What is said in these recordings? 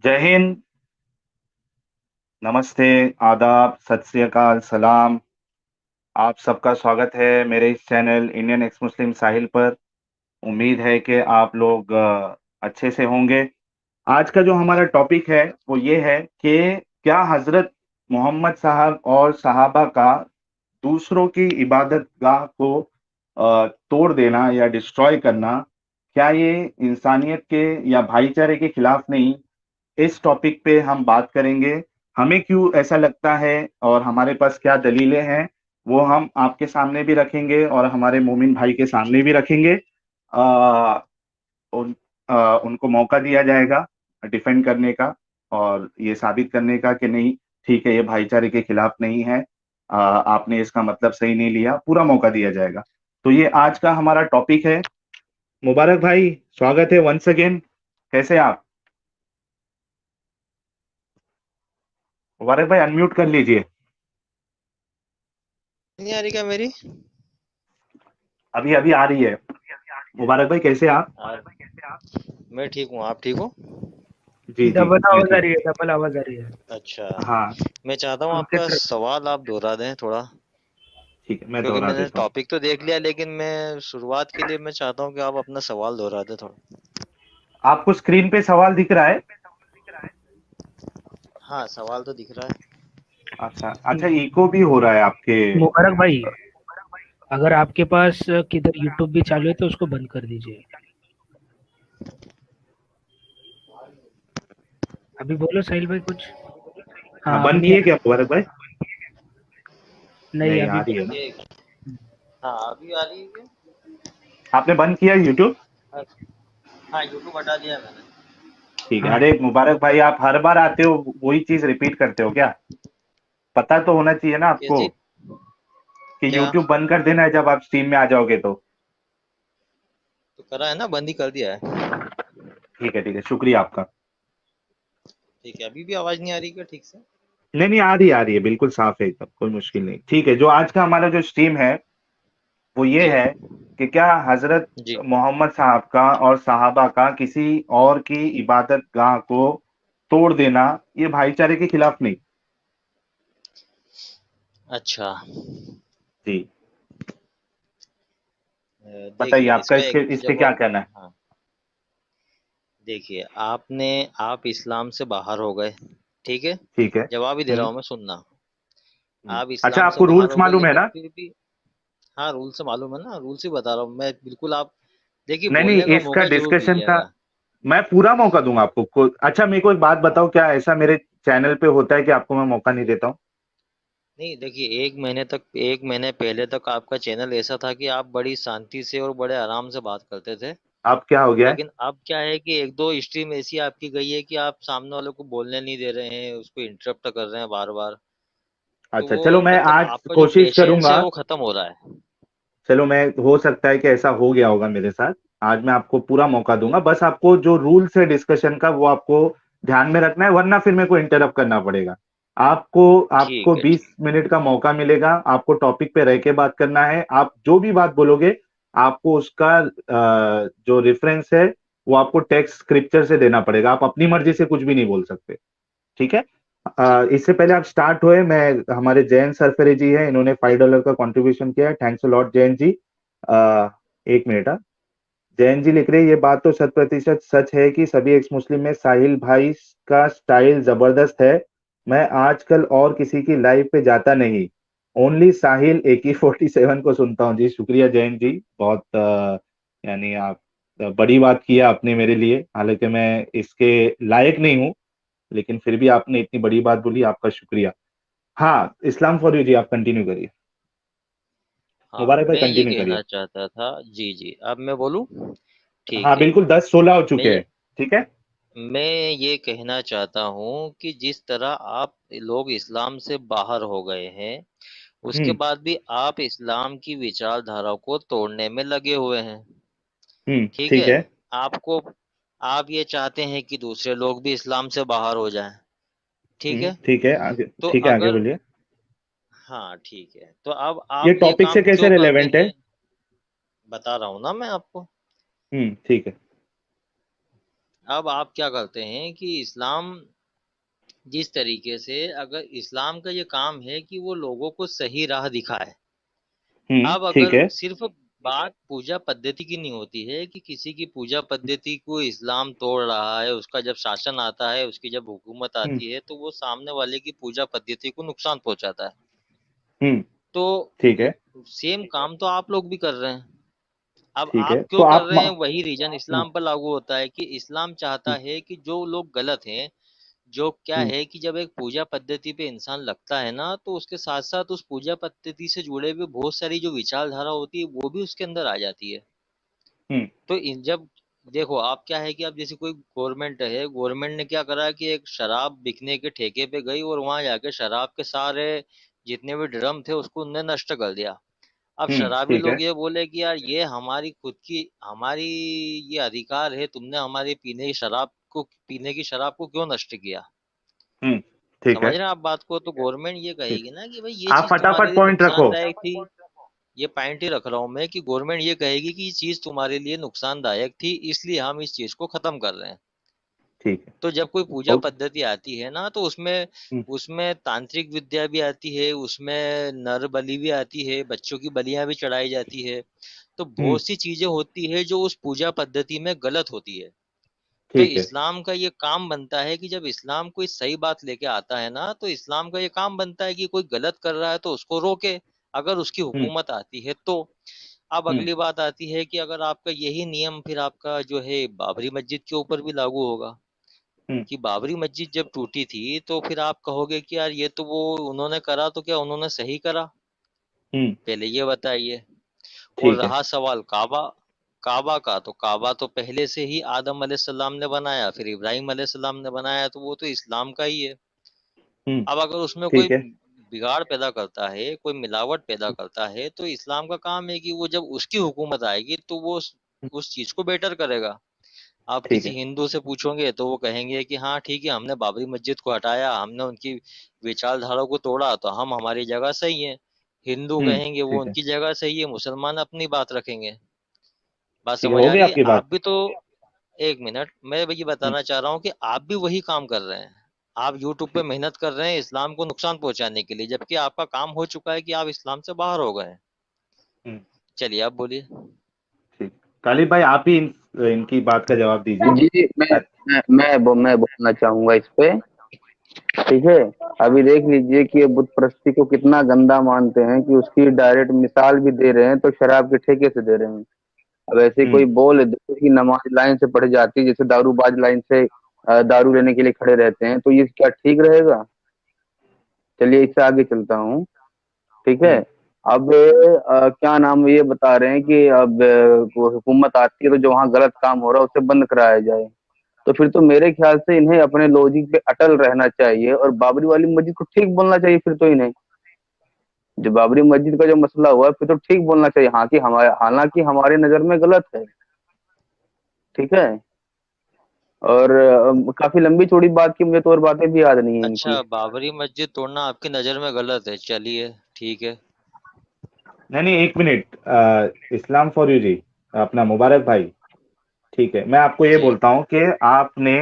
जय हिंद, नमस्ते, आदाब, सत श्री अकाल, सलाम। आप सबका स्वागत है मेरे इस चैनल इंडियन एक्स मुस्लिम साहिल पर। उम्मीद है कि आप लोग अच्छे से होंगे। आज का जो हमारा टॉपिक है वो ये है कि क्या हजरत मोहम्मद साहब और सहाबा का दूसरों की इबादत गाह को तोड़ देना या डिस्ट्रॉय करना, क्या ये इंसानियत के या भाईचारे के खिलाफ नहीं? इस टॉपिक पे हम बात करेंगे। हमें क्यों ऐसा लगता है और हमारे पास क्या दलीलें हैं, वो हम आपके सामने भी रखेंगे और हमारे मोमिन भाई के सामने भी रखेंगे। आ, उन, उनको मौका दिया जाएगा डिफेंड करने का और ये साबित करने का कि नहीं, ठीक है, ये भाईचारे के खिलाफ नहीं है। आपने इसका मतलब सही नहीं लिया, पूरा मौका दिया जाएगा। तो ये आज का हमारा टॉपिक है। मुबारक भाई, स्वागत है वंस अगेन। कैसे आप? मुबारक भाई, अनम्यूट कर लीजिए। नहीं आ रही क्या मेरी? अभी अभी आ रही है। मुबारक भाई, कैसे आप? मैं ठीक हूँ, आप ठीक हो? जी जी, डबल मैं आवाज आ ठीक रही हूँ। है, डबल आवाज आ रही है। अच्छा। हाँ, मैं चाहता हूँ आपके आपका तरफ। सवाल आप दोहरा दें थोड़ा, ठीक है, मैं क्योंकि दोहरा मैंने देता हूँ। टॉपिक तो देख लिया, लेकिन मैं शुरुआत के लिए मैं चाहता हूँ कि आप अपना सवाल दोहरा दें थोड़ा। आपको स्क्रीन पे सवाल दिख रहा है? हाँ, सवाल तो दिख रहा है। अच्छा अच्छा, इको भी हो रहा है आपके। मुबारक भाई, अगर आपके पास किधर यूट्यूब भी चालू है तो उसको बंद कर दीजिए। अभी बोलो साहिल भाई कुछ। हाँ, हाँ, अब बंद नहीं किए आ क्या रही। मुबारक भाई? नहीं, नहीं, आ अभी रही है बंद ना? एक हाँ, अभी आ रही है क्या? आपने बंद किया यूट्यूब? हाँ, हाँ, यूट्यूब हटा दिया है मैंने। ठीक है। हाँ, अरे मुबारक भाई, आप हर बार आते हो वही चीज रिपीट करते हो क्या? पता तो होना चाहिए ना आपको कैसी? कि क्या? यूट्यूब बंद कर देना है जब आप स्ट्रीम में आ जाओगे तो। तो करा है ना, बंद ही कर दिया है। ठीक है ठीक है, शुक्रिया आपका। ठीक है, अभी भी आवाज नहीं आ रही क्या ठीक से? नहीं नहीं, आ रही है, बिल्कुल साफ है एकदम, कोई मुश्किल नहीं। ठीक है, जो आज का हमारा जो स्ट्रीम है वो ये जी। है कि क्या हजरत जी। मोहम्मद साहब का और सहाबा का किसी और की इबादत गाह को तोड़ देना ये भाईचारे के खिलाफ नहीं? अच्छा। जी, बताइए देखिए, आपका इसका इसके एक इस पे क्या जवाब। कहना है? हाँ, देखिए, आप इस्लाम से बाहर हो गए, ठीक है? ठीक है। जवाब ही दे रहा हूँ मैं, सुनना। आप अच्छा, इस्लाम से आपको बाहर रूल्स हो गए, मालूम है लेकिन ना? फिर भी। हाँ, रूल से मालूम है ना, रूल से बता रहा हूँ मैं, बिल्कुल आप। देखिए, नहीं नहीं, बोलने का इसका मौका जरूर डिस्कशन का दीजिएगा। मैं पूरा मौका दूंगा आपको। अच्छा, मेरे को एक बात बताओ, क्या ऐसा मेरे चैनल पे होता है कि आपको मैं मौका नहीं देता हूँ? नहीं, देखिए, 1 महीने पहले तक आपका चैनल ऐसा था कि आप बड़ी शांति से और बड़े आराम से बात करते थे। अब क्या हो गया है? लेकिन अब क्या है कि एक दो स्ट्रीम ऐसी आपकी गई है कि आप सामने वाले को बोलने नहीं दे रहे हैं, उसको इंटरप्ट कर रहे हैं बार बार। तो अच्छा, वो चलो मैं मतलब आज आपका जो कोशिश पेशेंस करूंगा। है वो खत्म हो रहा है। चलो, मैं हो सकता है कि ऐसा हो गया होगा मेरे साथ। आज मैं आपको पूरा मौका दूंगा, बस आपको जो रूल्स है डिस्कशन का वो आपको ध्यान में रखना है, वरना फिर मेरे को इंटरप्ट करना पड़ेगा। आपको आपको ठीक है, 20 मिनट का मौका मिलेगा। आपको टॉपिक पे रह के बात करना है। आप जो भी बात बोलोगे आपको उसका जो रेफरेंस है वो आपको टेक्स्ट स्क्रिप्चर से देना पड़ेगा। आप अपनी मर्जी से कुछ भी नहीं बोल सकते। ठीक है? ठीक है। इससे पहले आप स्टार्ट हुए, मैं हमारे जैन सरफरे जी हैं, इन्होंने $5 का कंट्रीब्यूशन किया है। Thanks a lot Jain ji. एक मिनट। जैन जी लिख रहे हैं, ये बात तो 100% सच है कि सभी एक्स मुस्लिम में साहिल भाई का स्टाइल जबरदस्त है। मैं आजकल और किसी की लाइव पे जाता नहीं, ओनली साहिल AK-47 को सुनता हूँ। जी शुक्रिया जैन जी, बहुत यानी आप बड़ी बात किया आपने मेरे लिए, हालांकि मैं इसके लायक नहीं हूँ, लेकिन फिर भी आपने इतनी बड़ी बात बोली, आपका शुक्रिया। हाँ, इस्लाम फॉर यू जी, आप कंटिन्यू करिए। हाँ, मुबारक भाई, मैं ये कंटिन्यू करिए। कहना चाहता था। जी, जी, अब मैं बोलूँ? हाँ ठीक है। बिल्कुल, 10-16 हो मैं चुके ये हैं। ठीक है। मैं ये कहना चाहता हूँ कि जिस तरह आप लोग इस्लाम से बाहर हो गए हैं, उसके हम्म बाद भी आप इस्लाम की विचारधारा को तोड़ने में लगे हुए हैं। ठीक ठीक है? है। आपको आप ये चाहते हैं कि दूसरे लोग भी इस्लाम से बाहर हो जाएं। ठीक है? ठीक है, आगे तो ठीक है, आगे अगर बोलिए। हाँ, ठीक है, तो अब ये आप ये टॉपिक से काम कैसे क्यों करते रिलेवेंट है? हैं? बता रहा हूँ ना मैं आपको। ठीक है। अब आप क्या करते हैं कि इस्लाम जिस तरीके से, अगर इस्लाम का ये काम है कि वो लोगों को सही राह दिखाए। अब ठीक अगर है। सिर्फ बात पूजा पद्धति की नहीं होती है कि किसी की पूजा पद्धति को इस्लाम तोड़ रहा है, उसका जब शासन आता है, उसकी जब हुकूमत हम्म आती है, तो वो सामने वाले की पूजा पद्धति को नुकसान पहुंचाता है। हम्म तो ठीक है। सेम काम तो आप लोग भी कर रहे हैं। अब ठीक है, आप तो क्यों कर आप रहे हैं, वही रीजन हम्म इस्लाम पर लागू होता है कि इस्लाम चाहता हम्म है कि जो लोग गलत हैं, जो क्या हम्म है कि जब एक पूजा पद्धति पे इंसान लगता है ना, तो उसके साथ साथ उस पूजा पद्धति से जुड़े हुए बहुत सारी जो विचारधारा होती है वो भी उसके अंदर आ जाती है। हम्म तो इन जब देखो आप क्या है कि अब जैसे कोई गवर्नमेंट है, गवर्नमेंट ने क्या करा कि एक शराब बिकने के ठेके पे गई और वहां जाके शराब के सारे जितने भी ड्रम थे उसको उनने नष्ट कर दिया। अब शराबी ठीक है। लोग ये बोले कि यार ये हमारी खुद की, हमारी ये अधिकार है, तुमने हमारी पीने की शराब को क्यों नष्ट किया। हम्म ठीक समझ है। रहे हैं आप बात को। तो गवर्नमेंट ये ठीक। कहेगी ना कि भाई ये आप चीज तुम्हारे फटाफट लिए पॉइंट रखो। नुकसानदायक थी। ये पॉइंट ही रख रहा हूं मैं कि गवर्नमेंट ये कहेगी कि ये चीज तुम्हारे लिए नुकसानदायक थी, इसलिए हम इस चीज को खत्म कर रहे हैं। ठीक है। तो जब कोई पूजा ओके। पद्धति आती है ना, तो उसमें हम्म उसमें तांत्रिक विद्या भी आती है, उसमें नर बलि भी आती है, बच्चों की बलियां भी चढ़ाई जाती है। तो हम्म बहुत सी चीजें होती है जो उस पूजा पद्धति में गलत होती है। तो ठीक है। इस्लाम का ये काम बनता है कि जब इस्लाम कोई सही बात लेके आता है ना, तो इस्लाम का ये काम बनता है कि कोई गलत कर रहा है तो उसको रोके, अगर उसकी हम्म हुकूमत आती है तो। अब हम्म अगली बात आती है कि अगर आपका यही नियम फिर आपका जो है बाबरी मस्जिद के ऊपर भी लागू होगा, हम्म कि बाबरी मस्जिद जब टूटी थी तो फिर आप कहोगे कि यार ये तो वो उन्होंने करा, तो क्या उन्होंने सही करा, हम्म पहले ये बताइए। और ठीक है। रहा सवाल काबा, काबा का, तो काबा तो पहले से ही आदम अलैहिस्सलाम ने बनाया, फिर इब्राहिम अलैहिस्सलाम ने बनाया, तो वो तो इस्लाम का ही है। हम्म अब अगर उसमें कोई ठीक है। बिगाड़ पैदा करता है, कोई मिलावट पैदा करता है, तो इस्लाम का काम है कि वो जब उसकी हुकूमत आएगी तो वो उस चीज को बेटर करेगा। आप ठीक किसी है। हिंदू से पूछोगे तो वो कहेंगे कि हाँ ठीक है, हमने बाबरी मस्जिद को हटाया, हमने उनकी विचारधारा को तोड़ा, तो हम हमारी जगह सही है। हिंदू कहेंगे वो ठीक है। उनकी जगह सही है, मुसलमान अपनी बात रखेंगे। बात ठीक है, समझ हो आ गई रही है। आपकी बात। आप भी तो, एक मिनट मैं ये हम्म बताना चाह रहा हूँ कि आप भी वही काम कर रहे हैं। आप यूट्यूब पे ठीक। मेहनत कर रहे हैं इस्लाम को नुकसान पहुंचाने के लिए, जबकि आपका काम हो चुका है कि आप इस्लाम से बाहर हो गए हैं। हम्म चलिए आप बोलिए। ठीक। कालिब भाई, आप ही इनकी बात का जवाब दीजिए। जी मैं बोलना चाहूंगा इस पे। ठीक है। अभी देख लीजिए कि ये बुत परस्ती को कितना गंदा मानते हैं कि उसकी डायरेक्ट मिसाल भी दे रहे हैं, तो शराब के ठेके से दे रहे हैं। अब ऐसे कोई हम्म बोल दे कि नमाज लाइन से पढ़ जाती है, जैसे दारूबाज लाइन से दारू लेने के लिए खड़े रहते हैं, तो ये क्या ठीक रहेगा। चलिए इससे आगे चलता हूँ। ठीक है। हम्म अब क्या नाम ये बता रहे हैं कि अब वो हुकूमत आती है तो जो वहाँ गलत काम हो रहा है उसे बंद कराया जाए। तो फिर तो मेरे ख्याल से इन्हें अपने लॉजिक पे अटल रहना चाहिए और बाबरी वाली मस्जिद को ठीक बोलना चाहिए फिर तो इन्हें। जो बाबरी मस्जिद का जो मसला हुआ है फिर तो ठीक बोलना चाहिए, हाँ कि हमारे, हालांकि हमारे नजर में गलत है। ठीक है। और काफी लंबी चौड़ी बात की, मुझे तो और बातें भी याद नहीं है अच्छा, इनकी। बाबरी मस्जिद तोड़ना आपकी नजर में गलत है, चलिए ठीक है। नहीं नहीं, एक मिनट। इस्लाम फॉर यू जी, अपना मुबारक भाई। ठीक है, मैं आपको ये जी। बोलता हूँ कि आपने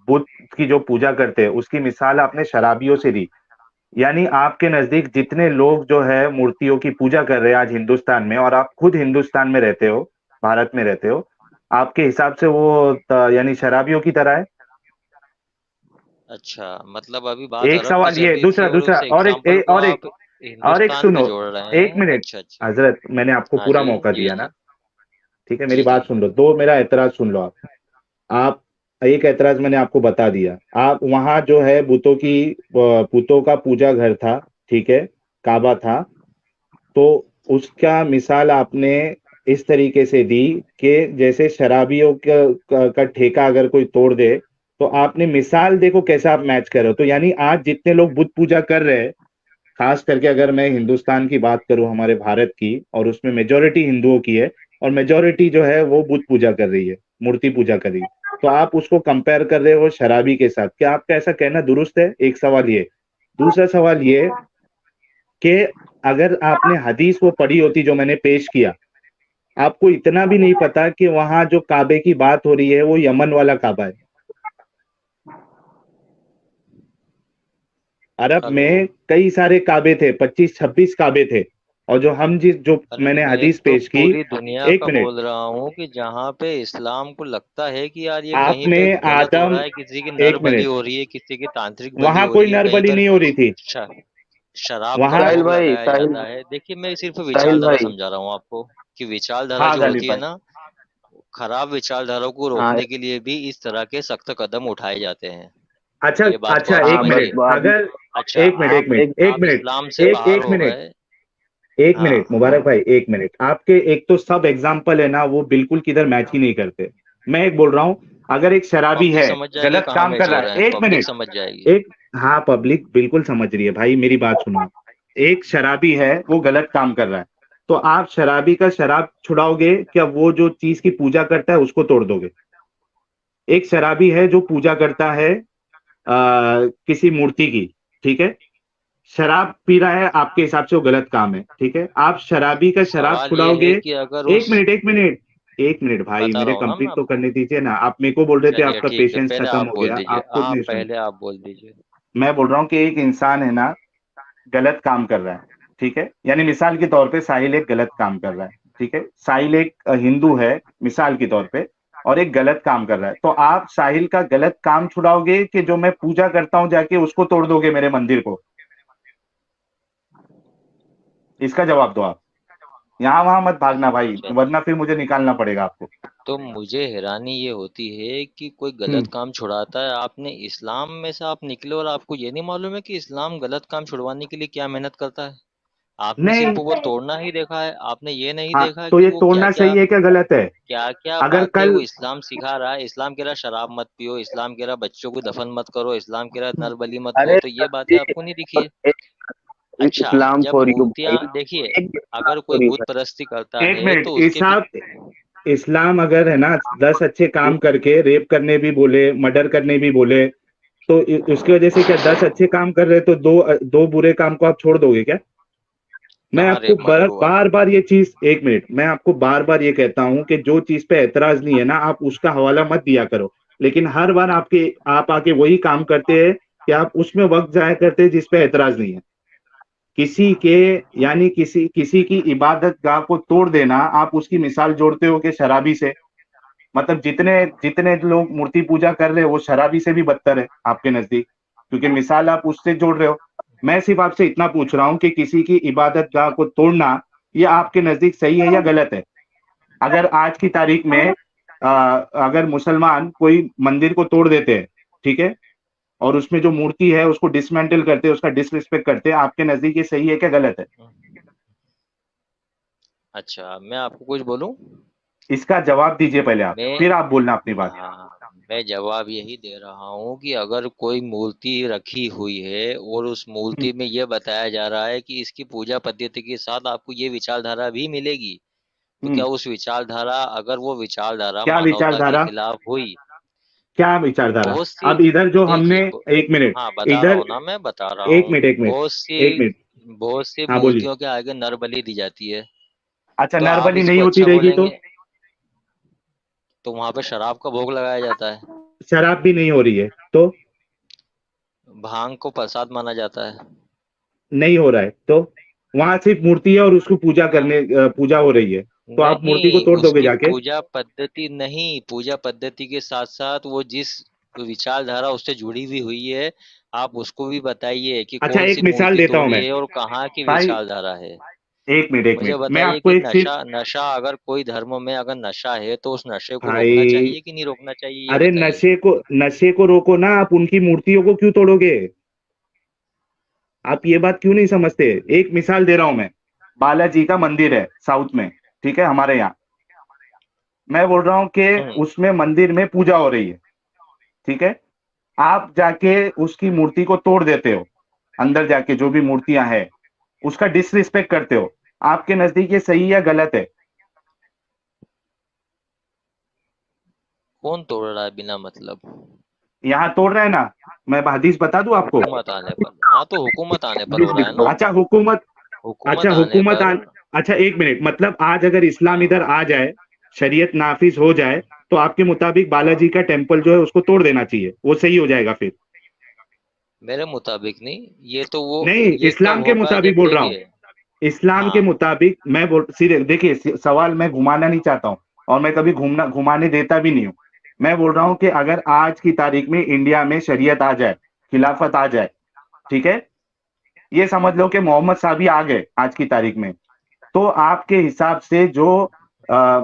बुद्ध की जो पूजा करते हैं उसकी मिसाल आपने शराबियों से दी। यानी आपके नजदीक जितने लोग जो है मूर्तियों की पूजा कर रहे हैं आज हिंदुस्तान में, और आप खुद हिंदुस्तान में रहते हो, भारत में रहते हो, आपके हिसाब से वो यानी शराबियों की तरह है। अच्छा, मतलब अभी बात एक अरब की सवाल चल ये, रही थी दूसरा और दूसरा उस और एक एग्जाम्पल को और एक आप और एक हिंदुस्तान पे सुनो। जोड़ रहे एक हैं। मिनट। अच्छा अच्छा। हजरत, मैंने आपको हाँ पूरा जी मौका जी दिया ना। जी। ठीक है, मेरी जी जी। बात सुन लो, दो मेरा एतराज सुन लो आप एक एतराज मैंने आपको बता दिया। आप वहां जो है बुतों का पूजा घर था, ठीक है, काबा था। तो उसका मिसाल आपने इस तरीके से दी कि जैसे शराबियों का ठेका अगर कोई तोड़ दे, तो आपने मिसाल देखो कैसा आप मैच कर रहे हो। तो यानी आज जितने लोग बुत पूजा कर रहे हैं, खास करके अगर मैं हिंदुस्तान की बात करूं, हमारे भारत की, और उसमें मेजोरिटी हिंदुओं की है, और मेजोरिटी जो है वो बुत पूजा कर रही है, मूर्ति पूजा कर रही है, तो आप उसको कंपेयर कर रहे हो शराबी के साथ। क्या आपका ऐसा कहना दुरुस्त है? एक सवाल ये। दूसरा सवाल ये कि अगर आपने हदीस वो पढ़ी होती जो मैंने पेश किया, आपको इतना भी नहीं पता कि वहां जो काबे की बात हो रही है वो यमन वाला काबा है। अरब हेलो। में कई सारे काबे थे, 25-26 काबे थे। और जो अरे मैंने मैं हदीस तो पेश की। पूरी दुनिया एक का मिनट। बोल रहा हूँ कि जहाँ पे इस्लाम को लगता है कि यार ये कहीं आपने पे गलत हो आदम। रहा है, किसी की एक नर बलि मिनट। हो रही है, किसी की तांत्रिक बलि वहां हो कोई रही है, कहीं नरबली पर नहीं हो रही थी। श- शराब का वहां। साहिल भोग भाई, लगाया साहिल जाता है। देखिए मैं सिर्फ साहिल विचारधारा भाई। समझा रहा हूँ आपको कि विचारधारा हाँ जो गालिब होती है भाई। ना, खराब विचारधारा को हाँ रोकने के लिए भी इस तरह के सख्त कदम उठाए जाते हैं। अच्छा। ये बात को अच्छा, आप एक हाँ, बस समझिए। मिनट आप अगर। अच्छा, एक मिनट, एक आप मिनट, एक एक आप मिनट। इस्लाम से बाहर एक हो मिनट। गए। एक मिनट हाँ, मुबारक भाई, एक मिनट। आपके एक तो सब एग्जाम्पल है ना, वो बिल्कुल किधर मैच ही नहीं करते। मैं एक बोल रहा हूँ, अगर एक शराबी पब्लिक है, समझ जाएगी गलत कहाँ काम मैच कर हो रहा रहे हैं, है, एक पब्लिक मिनट। समझ जाएगी। एक। हाँ, पब्लिक बिल्कुल समझ रही है भाई, मेरी बात सुनो आप। एक शराबी है, वो गलत काम कर रहा है। तो आप शराबी का शराब छुड़ाओगे क्या? वो जो चीज की पूजा करता है उसको तोड़ दोगे? एक शराबी है जो पूजा करता है किसी मूर्ति की। ठीक है। शराब पी रहा है, आपके हिसाब से वो गलत काम है, ठीक है। आप शराबी का शराब सवाल ये छुड़ाओगे। है कि अगर एक उस मिनट, एक मिनट। एक मिनट भाई, बता रहा मेरे हूँ ना मैं कंप्लीट तो आपको। करने दीजिए ना। आप मेरे को बोल रहे थे चलिए आपका ठीक है, पेशेंस पहले खत्म आप हो बोल गया, दीजिए, आप खुद आप नहीं सुन। पहले आप बोल दीजिए। मैं बोल रहा हूँ कि एक इंसान है ना, गलत काम कर रहा है। ठीक है, यानी मिसाल के तौर पे साहिल एक गलत काम कर रहा है। ठीक है, साहिल एक हिंदू है, मिसाल के तौर पे। और एक गलत काम कर रहा है, तो आप साहिल का गलत काम छुड़ाओगे कि जो मैं पूजा करता हूं जाके उसको तोड़ दोगे, मेरे मंदिर को? इसका जवाब दो आप। यहाँ वहां मत भागना भाई, चलिए, वरना फिर मुझे निकालना पड़ेगा आपको। तो मुझे हैरानी ये होती है कि कोई हम्म। गलत काम छुड़ाता है, आपने इस्लाम में से आप निकले और आपको ये नहीं मालूम है कि इस्लाम गलत काम छुड़वाने के लिए क्या मेहनत करता है। आपने सिर्फ नहीं। वो तोड़ना ही देखा है, आपने ये नहीं हाँ, देखा तो कि ये वो क्या तोड़ना क्या सही है क्या गलत है? क्या क्या अगर बातें कल। वो इस्लाम सिखा रहा है। इस्लाम कह रहा है शराब मत पियो, इस्लाम कह रहा है बच्चों को दफन मत करो, इस्लाम कह रहा है नर बलि मत करो, अरे तो ये सर बातें जी, आपको नहीं दिखी है। अच्छा, इस्लाम जब फॉर यू मूर्तियां भाई। देखिए, एक अगर इस्लाम कोई फॉर यू बुत भाई। परस्ती करता एक है मिनट तो उसके इसाब। इस्लाम अगर है ना 10 अच्छे काम करके रेप करने भी बोले, मर्डर करने भी बोले, तो उसकी वजह से क्या 10 अच्छे काम कर रहे तो दो दो बुरे काम को आप छोड़ दोगे क्या? मैं कहाँ आपको रेप मर्डर हुआ। बार बार ये चीज, एक मिनट, मैं आपको बार बार ये कहता हूं कि जो चीज पे एतराज नहीं है ना, आप उसका हवाला मत दिया करो। लेकिन हर बार आप आके वही काम करते हैं कि आप उसमें वक्त जाया करते हैं जिस पे एतराज नहीं है। किसी के, यानी किसी किसी की इबादत गाह को तोड़ देना, आप उसकी मिसाल जोड़ते हो कि शराबी से। मतलब जितने जितने लोग मूर्ति पूजा कर रहे हो, वो शराबी से भी बदतर है आपके नजदीक, क्योंकि मिसाल आप उससे जोड़ रहे हो। मैं सिर्फ आपसे इतना पूछ रहा हूं कि किसी की इबादत गाह को तोड़ना, ये आपके नजदीक सही है या गलत है? अगर आज की तारीख में अगर मुसलमान कोई मंदिर को तोड़ देते हैं, ठीक है, और उसमें जो मूर्ति है उसको डिसमेंटल करते हैं, उसका डिसरिस्पेक्ट करते हैं, आपके नजदीक ये सही है क्या गलत है? अच्छा, मैं आपको कुछ बोलूं। इसका जवाब दीजिए पहले आप, मैं फिर आप बोलना अपनी बात। हाँ, मैं जवाब यही दे रहा हूँ कि अगर कोई मूर्ति रखी हुई है और उस हम्म। मूर्ति में ये बताया जा रहा है कि इसकी पूजा पद्धति के साथ आपको ये विचारधारा भी मिलेगी, तो क्या हम्म। उस विचारधारा, अगर वो विचारधारा क्या मानवता के विचारधारा? खिलाफ हुई। क्या विचारधारा? बहुत सी अब इधर जो हमने। देखिए एक मिनट। हाँ, बता रहा इधर। हूँ ना, मैं बता रहा एक हूँ। मिनट, एक मिनट। बहुत एक सी मिनट। बहुत सी हाँ बोलिए। मूर्तियों के आगे नर बलि दी जाती है। अच्छा, तो आप नरबली नहीं इसको होती अच्छा रहेगी तो? बोलेंगे, तो वहां पे शराब का भोग लगाया जाता है। शराब भी नहीं हो रही है तो? भांग को प्रसाद माना जाता है। नहीं हो रहा है तो? वहां सिर्फ मूर्ति है और उसको पूजा करने पूजा हो रही है, तो आप मूर्ति को नहीं, तोड़ दोगे उसकी जाके? पूजा पद्धति नहीं, पूजा पद्धति के साथ साथ वो जिस विचारधारा उससे जुड़ी हुई हुई है, आप उसको भी बताइए कि अच्छा, कौन एक सी मिसाल मूर्ति देता हूं तोड़ी मैं है और कहाँ की भाई। विचारधारा है। एक मिनट, एक मुझे मिनट, मैं बताइए आपको कि एक सिर्फ। नशा नशा अगर कोई धर्म में अगर नशा है तो उस नशे को रोकना भाई, चाहिए कि नहीं रोकना चाहिए, ये अरे बताइए। नशे को रोको ना, आप उनकी मूर्तियों को क्यों तोड़ोगे? आप ये बात क्यों नहीं समझते? एक मिसाल दे रहा हूं मैं। बालाजी का मंदिर है साउथ में, ठीक है, हमारे यहाँ। मैं बोल रहा हूँ कि हम्म। उसमें मंदिर में पूजा हो रही है, ठीक है। आप जाके उसकी मूर्ति को तोड़ देते हो, अंदर जाके जो भी मूर्तियां हैं उसका डिसरिस्पेक्ट करते हो। आपके नजदीक ये सही या गलत है? कौन तोड़ रहा है बिना मतलब। यहाँ तोड़ रहे हैं ना, मैं हदीस बता दूं आपको। हुकूमत आने पर, हाँ तो हुकूमत आने पर हो रहा है ना। अच्छा हुकूमत। अच्छा हुकूमत आने हुकूमत पर। अच्छा, एक मिनट, मतलब आज अगर इस्लाम इधर हाँ, आ जाए, शरीयत नाफिज हो जाए, तो आपके मुताबिक बालाजी का टेम्पल जो है उसको तोड़ देना चाहिए, वो सही हो जाएगा फिर? मेरे मुताबिक नहीं, ये तो वो, नहीं, ये कब इस्लाम के होगा मुताबिक जब, बोल रहा हूँ। देखिए। इस्लाम के हाँ, मुताबिक मैं बोल, सीधे देखिए, सवाल मैं घुमाना नहीं चाहता हूँ, और मैं कभी घुमाने देता भी नहीं हूँ। मैं बोल रहा हूँ कि अगर आज की तारीख में इंडिया में शरीयत आ जाए, खिलाफत आ जाए, ठीक है, ये समझ लो कि मोहम्मद साहब ही आ गए आज की तारीख में, तो आपके हिसाब से जो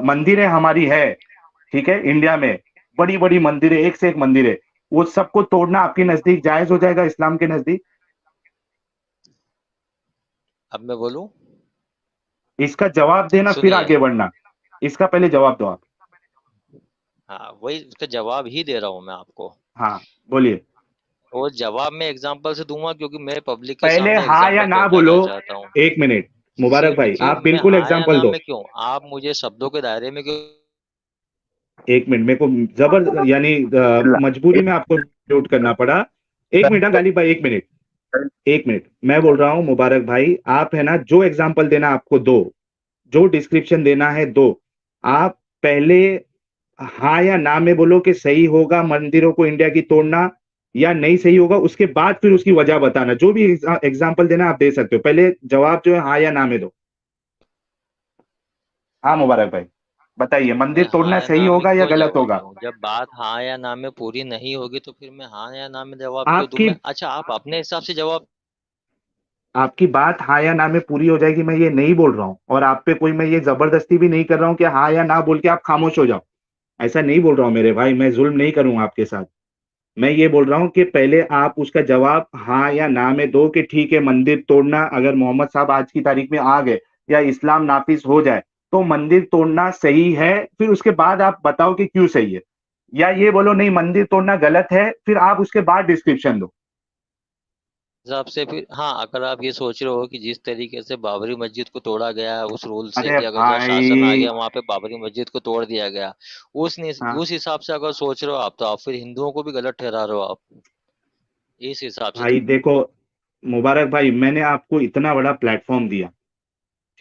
मंदिरें हमारी है, ठीक है, इंडिया में बड़ी बड़ी मंदिरें, एक से एक मंदिरें, वो सबको तोड़ना आपके नजदीक जायज हो जाएगा इस्लाम के नजदीक? अब मैं बोलूं? इसका जवाब देना फिर सुनिए। आगे बढ़ना। इसका पहले जवाब दो आप। हाँ, वही उसका जवाब ही दे रहा हूँ मैं आपको। हाँ, बोलिए। और जवाब मैं एग्जाम्पल से दूंगा, क्योंकि मैं पब्लिक के पहले सामने हाँ या एग्जाम्पल ना बोलो। पहुंचाना चाहता हूँ। एक मिनट, मुबारक सिर्फ भाई, क्यों आप मैं बिल्कुल हाँ या एग्जाम्पल ना दो। में क्यों, आप मुझे शब्दों के दायरे में क्यों? एक मिनट, मेरे को जबर यानी मजबूरी में आपको म्यूट करना पड़ा। एक मिनट, हाँ, गालिब भाई, एक मिनट। एक मिनट, मैं बोल रहा हूँ मुबारक भाई, आप है ना, जो एग्जाम्पल देना आपको दो, जो डिस्क्रिप्शन देना है दो। आप पहले हाँ या ना में बोलो कि सही होगा मंदिरों को इंडिया की तोड़ना या नहीं सही होगा, उसके बाद फिर उसकी वजह बताना। जो भी एग्जाम्पल देना आप दे सकते हो, पहले जवाब जो है हाँ या ना में दो। हाँ मुबारक भाई, बताइए, मैं मंदिर हाँ तोड़ना या सही ना में होगा या क्यों गलत जवाब होगा? दूं? जब बात हाँ या ना में पूरी नहीं होगी तो फिर मैं हाँ या ना में जवाब क्यों दूं? आपकी मैं, अच्छा, आप अपने हिसाब से जवाब। आपकी बात हाँ या ना में पूरी हो जाएगी, मैं ये नहीं बोल रहा हूँ, और आप पे कोई मैं ये जबरदस्ती भी नहीं कर रहा हूँ कि हाँ या ना बोल के आप खामोश हो जाओ। ऐसा नहीं बोल रहा हूँ मेरे भाई, मैं जुल्म नहीं करूंगा आपके साथ। मैं ये बोल रहा हूँ कि पहले आप उसका जवाब हाँ या ना में दो कि ठीक है, मंदिर तोड़ना अगर मोहम्मद साहब आज की तारीख में आ गए या इस्लाम नाफिज हो जाए तो मंदिर तोड़ना सही है, फिर उसके बाद आप बताओ कि क्यों सही है। या ये बोलो नहीं, मंदिर तोड़ना गलत है, फिर आप उसके बाद डिस्क्रिप्शन दो। हिसाब से फिर हाँ, अगर आप ये सोच रहे हो कि जिस तरीके से बाबरी मस्जिद को तोड़ा गया है उस रूल से, अरे कि अगर जहाँ शासन आ भाई, गया वहां पे बाबरी मस्जिद को तोड़ दिया गया, हाँ उस हिसाब से अगर सोच रहे हो आप, तो आप फिर हिंदुओं को भी गलत ठहरा रहे हो आप, इस हिसाब से। भाई देखो, मुबारक भाई, मैंने आपको इतना बड़ा प्लेटफॉर्म दिया,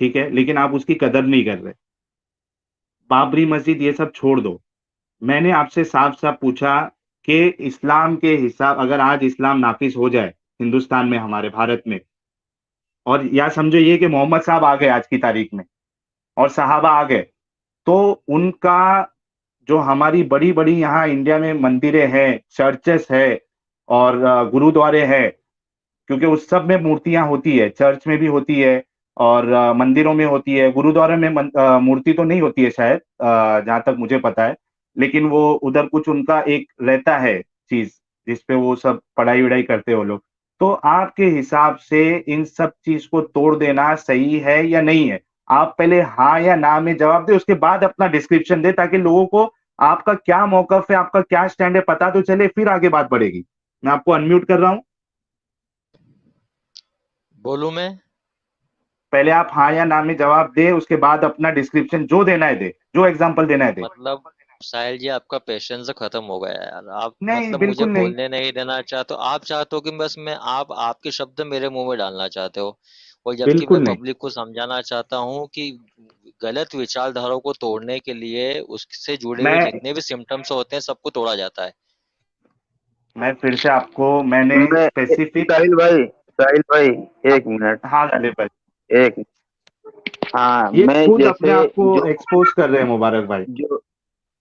ठीक है, लेकिन आप उसकी कदर नहीं कर रहे। बाबरी मस्जिद ये सब छोड़ दो। मैंने आपसे साफ साफ पूछा कि इस्लाम के हिसाब, अगर आज इस्लाम नाफिज हो जाए हिंदुस्तान में, हमारे भारत में, और या समझो ये कि मोहम्मद साहब आ गए आज की तारीख में और सहाबा आ गए, तो उनका जो हमारी बड़ी बड़ी यहाँ इंडिया में मंदिरें हैं, चर्चेस है, और गुरुद्वारे हैं, क्योंकि उस सब में मूर्तियां होती है, चर्च में भी होती है, और मंदिरों में होती है, गुरुद्वारा में मूर्ति तो नहीं होती है शायद, जहां तक मुझे पता है, लेकिन वो उधर कुछ उनका एक रहता है चीज, जिसपे वो सब पढ़ाई वढ़ाई करते हो लोग। तो आपके हिसाब से इन सब चीज को तोड़ देना सही है या नहीं है? आप पहले हाँ या ना में जवाब दे, उसके बाद अपना डिस्क्रिप्शन दे, ताकि लोगों को आपका क्या मौकफ है, आपका क्या स्टैंड है, पता तो चले, फिर आगे बात बढ़ेगी। मैं आपको अनम्यूट कर रहा हूं। बोलूं मैं? पहले आप हाँ या ना में जवाब दे, उसके बाद अपना डिस्क्रिप्शन जो देना है दे, जो एग्जांपल देना है दे। मतलब साहिल जी, आपका पेशेंस खत्म हो गया यार। आप नहीं, मतलब मुझे बिल्कुल नहीं। बोलने नहीं देना चाहते हो, आप चाहते हो कि बस मैं, आप आपके शब्द मेरे मुंह में डालना चाहते हो। और जबकि मैं बिल्कुल नहीं। पब्लिक को समझाना चाहता हूँ कि गलत विचारधाराओं को तोड़ने के लिए उससे जुड़े हुए मैं जितने भी सिम्टम्स होते हैं सबको तोड़ा जाता है। मैं फिर से आपको मैंने मैं स्पेसिफिक। साहिल भाई, एक मिनट। हाँ गालिब भाई, एक हाँ, ये मैं खुद अपने जैसे आप को जो एक्सपोज कर रहे हैं मुबारक भाई। जो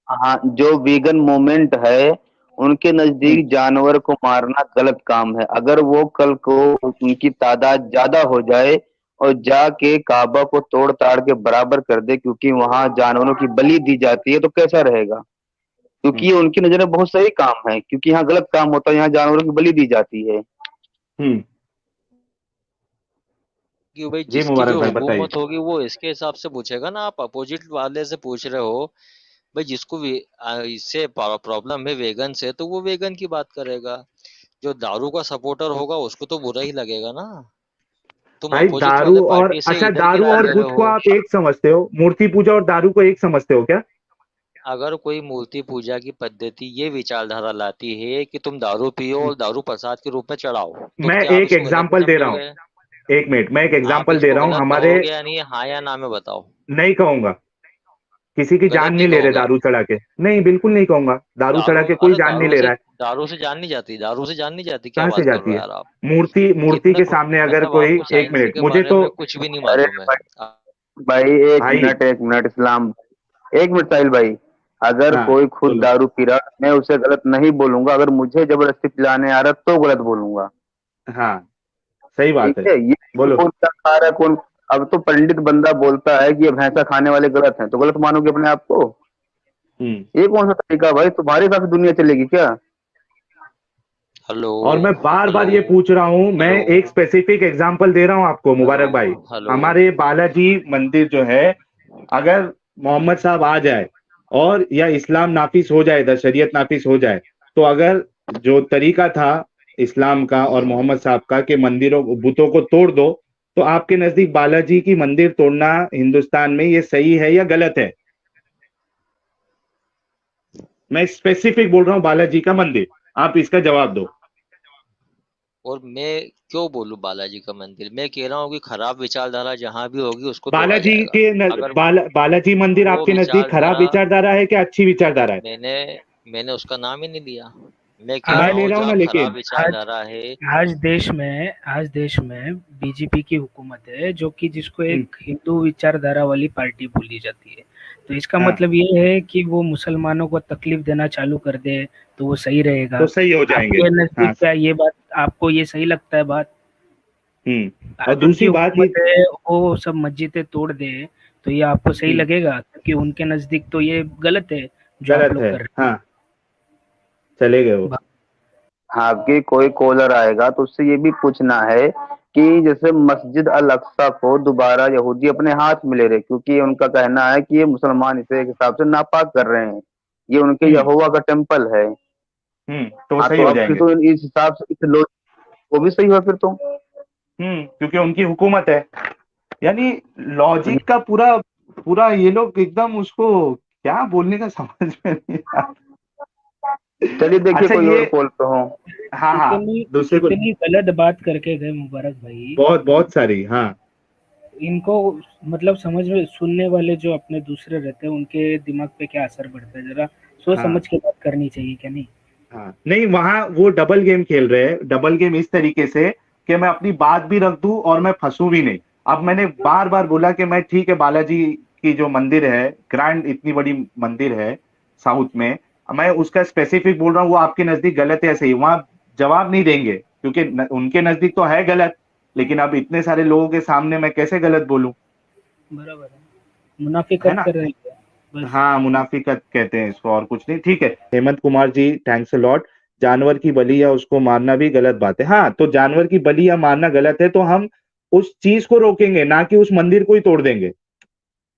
हाँ, जो वीगन मूवमेंट है, उनके हम्म। नजदीक जानवर को मारना गलत काम है। अगर वो कल को उनकी तादाद ज्यादा हो जाए और जाके काबा को तोड़ ताड़ के बराबर कर दे, क्योंकि वहां जानवरों की बलि दी जाती है, तो कैसा रहेगा? क्योंकि हम्म। ये उनकी नजर में बहुत सही काम है, क्योंकि यहाँ गलत काम होता है, यहाँ जानवरों की बलि दी जाती है। हम्म। कि भाई जी जिसकी मुबारक जो भाई, बताइए। हुकूमत होगी वो इसके हिसाब से पूछेगा ना। आप अपोजिट वाले से पूछ रहे हो, भाई जिसको इससे प्रॉब्लम है वेगन से, तो वो वेगन की बात करेगा। जो दारू का सपोर्टर होगा उसको तो बुरा ही लगेगा ना। तुम भाई अपोजिट दारू वाले और, पार्टी से अच्छा, इधर दारू गिरा और दे बुत रहे को हो। आप एक समझते हो? मूर्ति पूजा और दारू को एक समझते हो क्या? अगर कोई मूर्ति पूजा की पद्धति ये विचारधारा लाती है कि तुम दारू पियो और दारू प्रसाद के रूप में चढ़ाओ, तो मैं क्या आप एक इसको गलत नहीं एग्जाम्पल दे रहा हूँ। समझोगे? एक मिनट, मैं एक आप एग्जाम्पल दे इसको रहा हूँ गलत हमारे। कहोगे या नहीं, हाँ या ना में बताओ। नहीं कहूंगा किसी की जान गलत नहीं ही ले रहे कहोगे। दारू चढ़ा के, नहीं बिल्कुल नहीं कहूंगा, दारू चढ़ा के कोई अरे जान नहीं ले रहा है। दारू से जान नहीं जाती, दारू से जान नहीं जाती, क्या कहाँ से बात कर रहे जाती हो है? यार आप। मूर्ति इतने के सामने अगर मतलब कोई, आपको एक साइंस मिनट के मुझे बारे तो, में कुछ भी नहीं अरे मालूम है। भाई भाई, एक मिनट इस्लाम, एक मिनट साहिल भाई, अगर हाँ कोई खुद बोलो। दारू पी रहा मैं उसे गलत नहीं बोलूंगा, अगर मुझे जबरदस्ती पिलाने आ रहा तो गलत बोलूंगा। हाँ सही ठीक बात है, है, ये बोलो। कौन क्या खा रहा है कौन। अब तो पंडित बंदा बोलता है कि ये भैंसा खाने वाले गलत हैं, तो गलत मानोगे अपने आप को? हम्म। ये कौन सा तरीका भाई, तुम्हारे हिसाब से दुनिया चलेगी क्या? हेलो। और मैं बार बार हेलो। ये पूछ रहा हूँ, मैं हेलो। एक स्पेसिफिक एग्जांपल दे रहा हूँ आपको मुबारक भाई। हेलो। हमारे बालाजी मंदिर जो है, अगर मोहम्मद साहब आ जाए और या इस्लाम नाफिज हो जाए, इधर शरीयत नाफिज हो जाए, तो अगर जो तरीका था इस्लाम का और मोहम्मद साहब का कि मंदिरों बुतों को तोड़ दो, तो आपके नजदीक बालाजी की मंदिर तोड़ना हिंदुस्तान में ये सही है या गलत है? मैं स्पेसिफिक बोल रहा हूँ बालाजी का मंदिर, आप इसका जवाब दो। और मैं क्यों बोलूं बालाजी का मंदिर, मैं कह रहा हूँ कि खराब विचारधारा जहां भी होगी उसको तोड़ा बालाजी जाएगा। के अगर बालाजी मंदिर वो आपके नजदीक खराब विचारधारा, विचारधारा है क्या अच्छी विचारधारा है? मैंने मैंने उसका नाम ही नहीं लिया। मैं कह मैं रहा ले हूँ रहा हूँ ना जहाँ खराब लेकिन। आज विचारधारा है। आज देश में बीजेपी की हुकूमत है, जो कि जिसको हम्म, एक हिंदू विचारधारा वाली पार्टी बोली जाती है। तो इसका हाँ मतलब ये है कि वो मुसलमानों को तकलीफ देना चालू कर दे तो वो सही तो रहेगा। सही हो जाएंगे। आपके हाँ। नजदीक क्या ये बात, आपको ये सही लगता है बात? और आज उनकी दूसरी बात ये, हुकूमत है, वो सब मस्जिदें तोड़ दे तो ये आपको सही हम्म, लगेगा? क्योंकि उनके नजदीक तो ये गलत है जो आप गलत लोग है। कर रहे हाँ चले गए वो। हैं। हाँ, कि कोई कॉलर आएगा तो उससे ये भी पूछना है कि जैसे मस्जिद अल अक्सा को दोबारा यहूदी अपने हाथ में ले रहे, क्योंकि उनका कहना है कि ये मुसलमान इसे एक हिसाब से नापाक कर रहे हैं, ये उनके हम्म। यहोवा का टेम्पल है। तो वो हाँ, सही तो हो अब फिर जाएंगे। तो इस हिसाब से इस लोग वो भी सही हुआ फिर तो। क्योंकि उनकी हुकूमत है, यानी लॉजिक का पूरा पूरा ये लोग एकदम उसको क्या बोलने का समझ में नहीं आ चलिए रहा। देखिए अच्छा कोई और ये, कॉल पे हो। हाँ हाँ, इतनी दूसरे को, इतनी गलत बात करके गए मुबारक भाई। बहुत बहुत सारी, हाँ। इनको मतलब समझ में, सुनने वाले जो अपने दूसरे रहते हैं उनके दिमाग पे क्या असर पड़ता है, जरा सोच हाँ समझ के बात करनी चाहिए क्या नहीं? हाँ, नहीं वहां वो डबल गेम खेल रहे हैं, डबल गेम इस तरीके से कि मैं अपनी बात भी रख दूं और मैं फंसू भी नहीं। अब मैंने बार बार बोला कि मैं ठीक है, बालाजी की जो मंदिर है, ग्रैंड इतनी बड़ी मंदिर है साउथ में, मैं उसका स्पेसिफिक बोल रहा हूँ, वो आपके नजदीक गलत है सही, वहां जवाब नहीं देंगे क्योंकि उनके नजदीक तो है गलत, लेकिन अब इतने सारे लोगों के सामने मैं कैसे गलत बोलूं? बराबर है, है मुनाफिकत ना? कर रहे हैं बस। हाँ मुनाफिकत कहते हैं इसको, और कुछ नहीं। ठीक है Hemant Kumar ji, thanks a lot. जानवर की बलि या उसको मारना भी गलत बात है, हाँ तो जानवर की बलि या मारना गलत है तो हम उस चीज को रोकेंगे, ना कि उस मंदिर को ही तोड़ देंगे।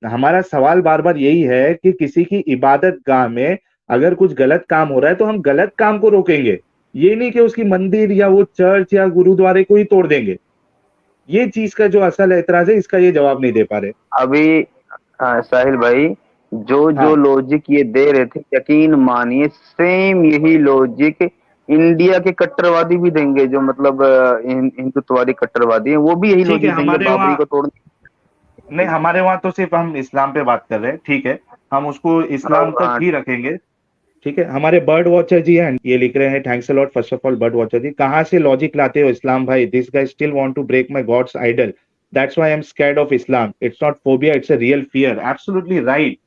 हमारा सवाल बार बार यही है कि किसी की इबादत गाह में अगर कुछ गलत काम हो रहा है तो हम गलत काम को रोकेंगे, ये नहीं कि उसकी मंदिर या वो चर्च या गुरुद्वारे को ही तोड़ देंगे। ये चीज का जो असल एतराज है, इसका ये जवाब नहीं दे पा रहे। अभी साहिल भाई, जो जो हाँ लॉजिक ये दे रहे थे, यकीन मानिए सेम यही लॉजिक इंडिया के कट्टरवादी भी देंगे, जो मतलब हिंदुत्ववादी कट्टरवादी हैं, वो भी यही ठीक है, लॉजिक देंगे हमारे बाबरी वहाँ, को तोड़ने नहीं हमारे वहां तो सिर्फ हम इस्लाम पे बात कर रहे हैं, ठीक है, हम उसको इस्लाम तक हाँ, ही रखेंगे। ठीक है, हमारे बर्ड वॉचर जी हैं, ये लिख रहे हैं, thanks a lot first of all bird watcher ji, कहाँ से लॉजिक लाते हो इस्लाम भाई? This guy still want to break my god's idol, that's why I am scared of Islam, it's not phobia, it's a real fear. Absolutely right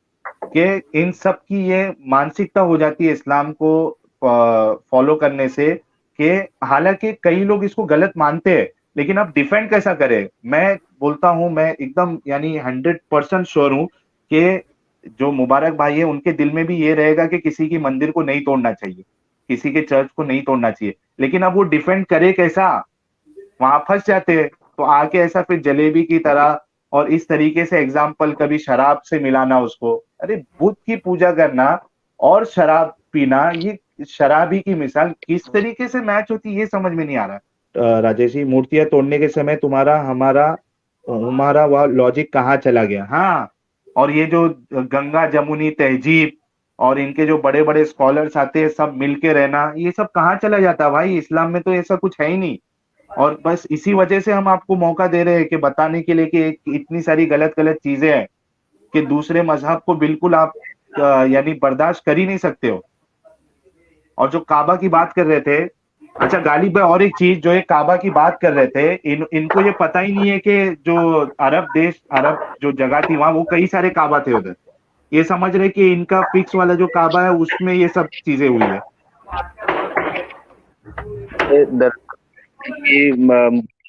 कि इन सब की ये मानसिकता हो जाती है इस्लाम को फॉलो करने से, कि हालांकि कई लोग इसको गलत मानते हैं, लेकिन अब डिफेंड कैसा करें? मैं बोलता हूं, मैं एकदम यानी 100% श्योर हूं कि जो मुबारक भाई है उनके दिल में भी ये रहेगा कि किसी की मंदिर को नहीं तोड़ना चाहिए, किसी के चर्च को नहीं तोड़ना चाहिए, लेकिन अब वो डिफेंड करे कैसा? वहां फंस जाते हैं। तो आके ऐसा फिर जलेबी की तरह और इस तरीके से एग्जाम्पल कभी शराब से मिलाना उसको, अरे बुद्ध की पूजा करना और शराब पीना, ये शराबी की मिसाल किस तरीके से मैच होती है, ये समझ में नहीं आ रहा। राजेश जी, मूर्तियां तोड़ने के समय तुम्हारा हमारा हमारा वह लॉजिक कहाँ चला गया? हाँ, और ये जो गंगा जमुनी तहजीब और इनके जो बड़े बड़े स्कॉलर्स आते हैं सब मिलके रहना, ये सब कहाँ चला जाता भाई? इस्लाम में तो ऐसा कुछ है ही नहीं। और बस इसी वजह से हम आपको मौका दे रहे हैं कि बताने के लिए कि इतनी सारी गलत गलत चीजें हैं कि दूसरे मजहब को बिल्कुल आप यानी बर्दाश्त कर ही नहीं सकते हो। और जो काबा की बात कर रहे थे, अच्छा गालिब भाई, और एक चीज, जो ये काबा की बात कर रहे थे, इनको ये पता ही नहीं है कि जो अरब जो जगह थी वहां, वो कई सारे काबा थे उधर। ये समझ रहे कि इनका फिक्स वाला जो काबा है उसमें ये सब चीजें हुई है। दरअसल कि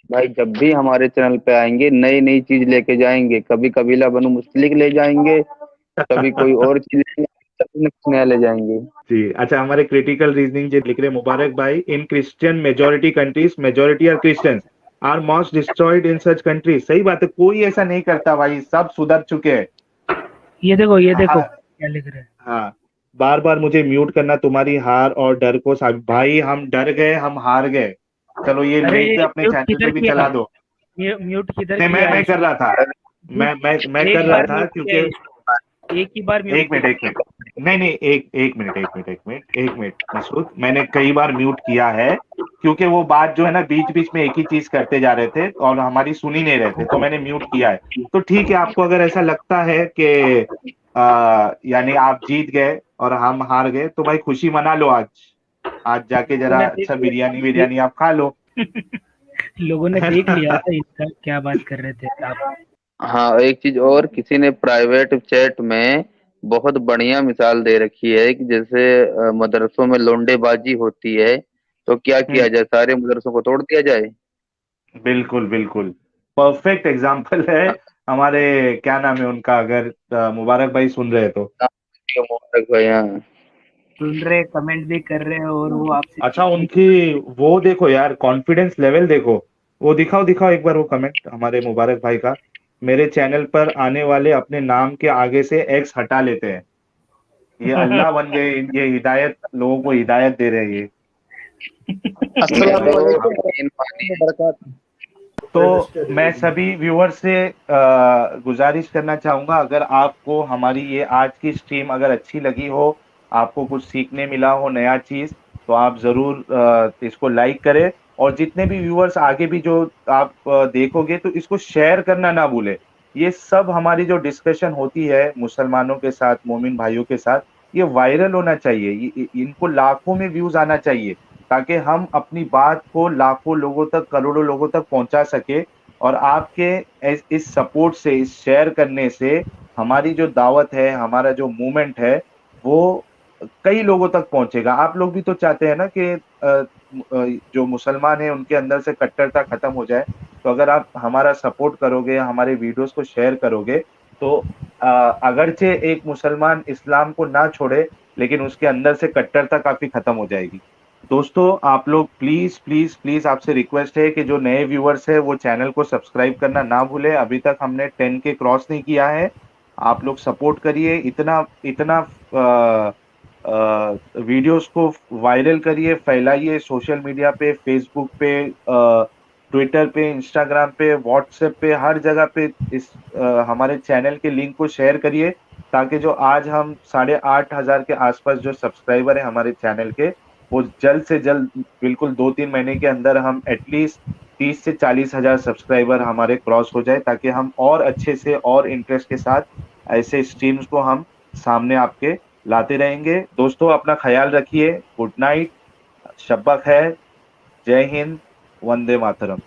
भाई जब भी हमारे चैनल पे आएंगे नई नई चीज लेके जाएंगे, कभी कबीला बनु मुस्लिक ले जाएंगे, कभी कोई और चीज कभी न कुछ नया ले जाएंगे। जी, अच्छा, हमारे क्रिटिकल रीजनिंग जो लिख रहे मुबारक भाई, in Christian majority countries majority are Christians are most destroyed in such countries. सही बात है, कोई ऐसा नहीं करता भाई, सब सुधर चुके हैं। ये देखो हाँ, क्या लिख रहे हैं। हाँ, बार बार मुझे म्यूट करना तुम्हारी हार और डर को भाई हम डर गए, हम हार गए। चलो ये अरे लिंक पे अपने म्यूट चैनल किधर पे भी किया, चला दो। म्यूट किधर नहीं, किया है मैं कर रहा था, मैं एक कर रहा बार था म्यूट किया है क्योंकि इसको, एक ही बार म्यूट एक मिनट, एक मिनट, नहीं नहीं, एक मिनट मसूद, मैंने कई बार म्यूट किया है क्योंकि वो बात जो है ना बीच बीच में एक ही चीज करते जा रहे थे और हमारी सुन ही नहीं रहे थे, तो मैंने म्यूट किया है। तो ठीक है, आपको अगर ऐसा लगता है कि यानी आप जीत गए और हम हार गए, तो भाई खुशी मना लो। आज जाके जरा मैंने अच्छा देख बिरयानी लिया, बिरयानी आप खा लो। लोगों ने देख लिया था इनका क्या बात कर रहे थे आप। हाँ, एक चीज और, किसी ने प्राइवेट चैट में बहुत बढ़िया मिसाल दे रखी है कि जैसे मदरसों में लौंडेबाजी होती है, तो क्या किया जाए, सारे मदरसों को तोड़ दिया जाए। बिल्कुल बिल्कुल, परफेक्ट एग्जाम्पल है। हमारे क्या नाम है उनका, अगर मुबारक भाई सुन रहे हैं तो। मोहम्मद भाई, हाँ। सुन रहे, कमेंट भी कर रहे हैं और वो आपसे अच्छा, पूछ उनकी वो देखो यार, कॉन्फिडेंस लेवल देखो, वो दिखाओ दिखाओ एक बार वो कमेंट हमारे मुबारक भाई का। मेरे चैनल पर आने वाले अपने नाम के आगे से एक्स हटा लेते हैं। ये अल्लाह बन गए, ये हिदायत, लोगों को हिदायत दे रहे हैं ये। ये तो अस्सलामुअलैकुम यकीन मानिए। बरकात। तो मैं सभी व्यूअर से गुजारिश करना चाहूंगा, अगर आपको हमारी ये आज की स्ट्रीम अगर अच्छी लगी हो, आपको कुछ सीखने मिला हो नया चीज, तो आप जरूर इसको लाइक करें। और जितने भी व्यूअर्स आगे भी जो आप देखोगे, तो इसको शेयर करना ना भूले। ये सब हमारी जो डिस्कशन होती है मुसलमानों के साथ, मोमिन भाइयों के साथ, ये वायरल होना चाहिए, इनको लाखों में व्यूज आना चाहिए, ताकि हम अपनी बात को लाखों लोगों तक, करोड़ों लोगों तक पहुंचा सके। और आपके इस सपोर्ट से, इस शेयर करने से हमारी जो दावत है, हमारा जो मूवमेंट है, वो कई लोगों तक पहुंचेगा। आप लोग भी तो चाहते हैं ना कि जो मुसलमान है उनके अंदर से कट्टरता खत्म हो जाए। तो अगर आप हमारा सपोर्ट करोगे, हमारे वीडियोस को शेयर करोगे, तो अगरचे एक मुसलमान इस्लाम को ना छोड़े, लेकिन उसके अंदर से कट्टरता काफी खत्म हो जाएगी। दोस्तों, आप लोग प्लीज प्लीज प्लीज, आपसे रिक्वेस्ट है कि जो नए व्यूअर्स है वो चैनल को सब्सक्राइब करना ना भूले। अभी तक हमने 10 के क्रॉस नहीं किया है। आप लोग सपोर्ट करिए, इतना इतना वीडियोस को वायरल करिए, फैलाइए सोशल मीडिया पे, फेसबुक पे, ट्विटर पे, इंस्टाग्राम पे, व्हाट्सएप पे, हर जगह पे इस हमारे चैनल के लिंक को शेयर करिए, ताकि जो आज हम 8,500 के आसपास जो सब्सक्राइबर है हमारे चैनल के, वो जल्द से जल्द, बिल्कुल 2-3 महीने के अंदर हम एटलीस्ट 30 से 40,000 सब्सक्राइबर हमारे क्रॉस हो जाए, ताकि हम और अच्छे से और इंटरेस्ट के साथ ऐसे स्ट्रीम्स को हम सामने आपके लाते रहेंगे। दोस्तों, अपना ख्याल रखिए। गुड नाइट, शब्बा खैर, जय हिंद, वंदे मातरम।